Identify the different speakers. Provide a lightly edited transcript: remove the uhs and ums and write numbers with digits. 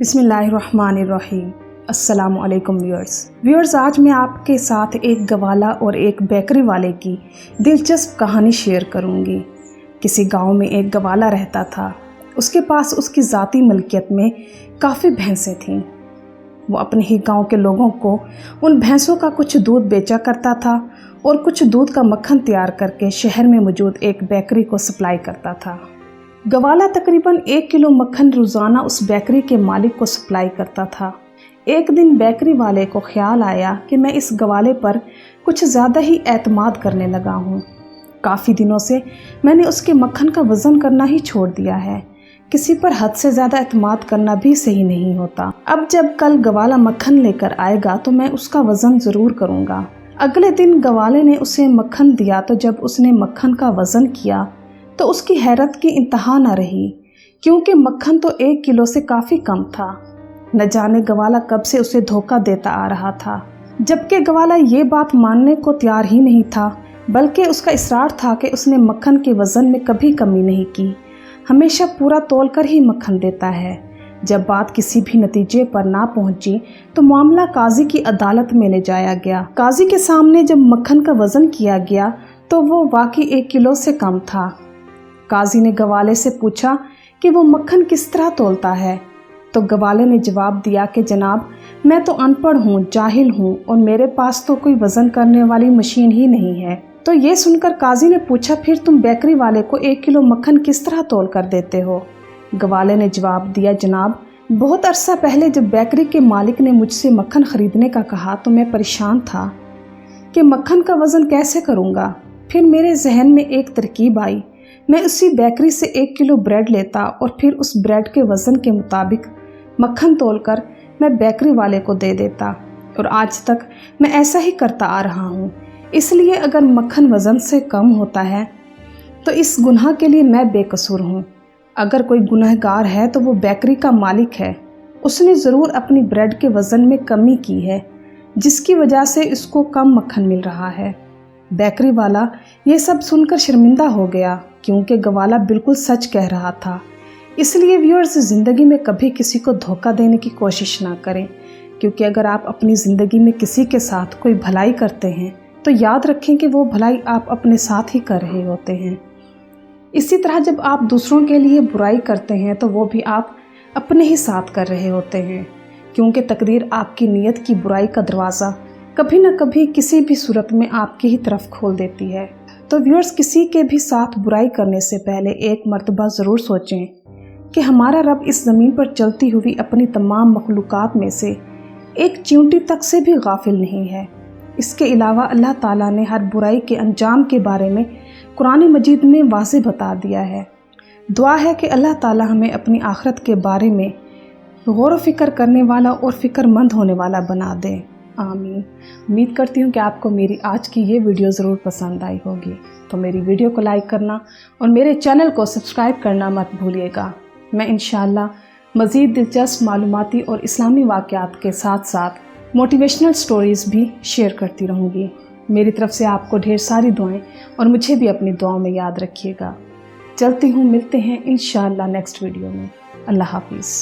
Speaker 1: बिस्मिल्लाहिर्रहमानिर्रहीम। अस्सलाम वालेकुम व्यूअर्स, आज मैं आपके साथ एक गवाला और एक बेकरी वाले की दिलचस्प कहानी शेयर करूंगी। किसी गांव में एक गवाला रहता था। उसके पास उसकी ज़ाती मलकियत में काफ़ी भैंसें थीं। वो अपने ही गांव के लोगों को उन भैंसों का कुछ दूध बेचा करता था और कुछ दूध का मक्खन तैयार करके शहर में मौजूद एक बेकरी को सप्लाई करता था। गवाला तकरीबन 1 किलो मक्खन रोज़ाना उस बेकरी के मालिक को सप्लाई करता था। एक दिन बेकरी वाले को ख्याल आया कि मैं इस गवाले पर कुछ ज़्यादा ही एतमाद करने लगा हूँ। काफ़ी दिनों से मैंने उसके मक्खन का वज़न करना ही छोड़ दिया है। किसी पर हद से ज़्यादा एतमाद करना भी सही नहीं होता। अब जब कल गवाला मक्खन लेकर आएगा तो मैं उसका वज़न ज़रूर करूँगा। अगले दिन गवाले ने उसे मक्खन दिया तो जब उसने मक्खन का वज़न किया तो उसकी हैरत की इंतहा न रही, क्योंकि मक्खन तो 1 किलो से काफ़ी कम था। न जाने गवाला कब से उसे धोखा देता आ रहा था, जबकि गवाला ये बात मानने को तैयार ही नहीं था, बल्कि उसका इसरार था कि उसने मक्खन के वज़न में कभी कमी नहीं की, हमेशा पूरा तोल कर ही मक्खन देता है। जब बात किसी भी नतीजे पर ना पहुंची तो मामला काजी की अदालत में ले जाया गया। काजी के सामने जब मक्खन का वज़न किया गया तो वो वाकई 1 किलो से कम था। काजी ने गवाले से पूछा कि वो मक्खन किस तरह तोलता है, तो गवाले ने जवाब दिया कि जनाब, मैं तो अनपढ़ हूँ, जाहिल हूँ और मेरे पास तो कोई वज़न करने वाली मशीन ही नहीं है। तो ये सुनकर काजी ने पूछा, फिर तुम बेकरी वाले को 1 किलो मक्खन किस तरह तोल कर देते हो? गवाले ने जवाब दिया, जनाब, बहुत अरसा पहले जब बेकरी के मालिक ने मुझसे मक्खन ख़रीदने का कहा तो मैं परेशान था कि मक्खन का वज़न कैसे करूँगा। फिर मेरे जहन में एक तरकीब आई। मैं उसी बेकरी से 1 किलो ब्रेड लेता और फिर उस ब्रेड के वज़न के मुताबिक मक्खन तोलकर मैं बेकरी वाले को दे देता, और आज तक मैं ऐसा ही करता आ रहा हूँ। इसलिए अगर मक्खन वज़न से कम होता है तो इस गुनाह के लिए मैं बेकसूर हूँ। अगर कोई गुनहगार है तो वो बेकरी का मालिक है। उसने ज़रूर अपनी ब्रेड के वज़न में कमी की है, जिसकी वजह से इसको कम मक्खन मिल रहा है। बेकरी वाला ये सब सुनकर शर्मिंदा हो गया, क्योंकि गवाला बिल्कुल सच कह रहा था। इसलिए व्यूअर्स, ज़िंदगी में कभी किसी को धोखा देने की कोशिश ना करें, क्योंकि अगर आप अपनी ज़िंदगी में किसी के साथ कोई भलाई करते हैं तो याद रखें कि वो भलाई आप अपने साथ ही कर रहे होते हैं। इसी तरह जब आप दूसरों के लिए बुराई करते हैं तो वो भी आप अपने ही साथ कर रहे होते हैं, क्योंकि तकदीर आपकी नीयत की बुराई का दरवाज़ा कभी न कभी किसी भी सूरत में आपकी ही तरफ खोल देती है। तो व्यूअर्स, किसी के भी साथ बुराई करने से पहले एक मर्तबा ज़रूर सोचें कि हमारा रब इस ज़मीन पर चलती हुई अपनी तमाम मखलूक़ात में से एक चींटी तक से भी गाफिल नहीं है। इसके अलावा अल्लाह ताला ने हर बुराई के अंजाम के बारे में कुरान मजीद में वाज़े बता दिया है। दुआ है कि अल्लाह ताला हमें अपनी आखिरत के बारे में गौर व फिक्र करने वाला और फ़िक्रमंद होने वाला बना दे। आमीन। उम्मीद करती हूँ कि आपको मेरी आज की ये वीडियो ज़रूर पसंद आई होगी। तो मेरी वीडियो को लाइक करना और मेरे चैनल को सब्सक्राइब करना मत भूलिएगा। मैं इंशाअल्लाह मज़ीद दिलचस्प मालूमाती और इस्लामी वाक़यात के साथ साथ मोटिवेशनल स्टोरीज़ भी शेयर करती रहूँगी। मेरी तरफ से आपको ढेर सारी दुआएं, और मुझे भी अपनी दुआओं में याद रखिएगा। चलती हूँ, मिलते हैं इंशाअल्लाह नेक्स्ट वीडियो में। अल्लाह हाफिज़।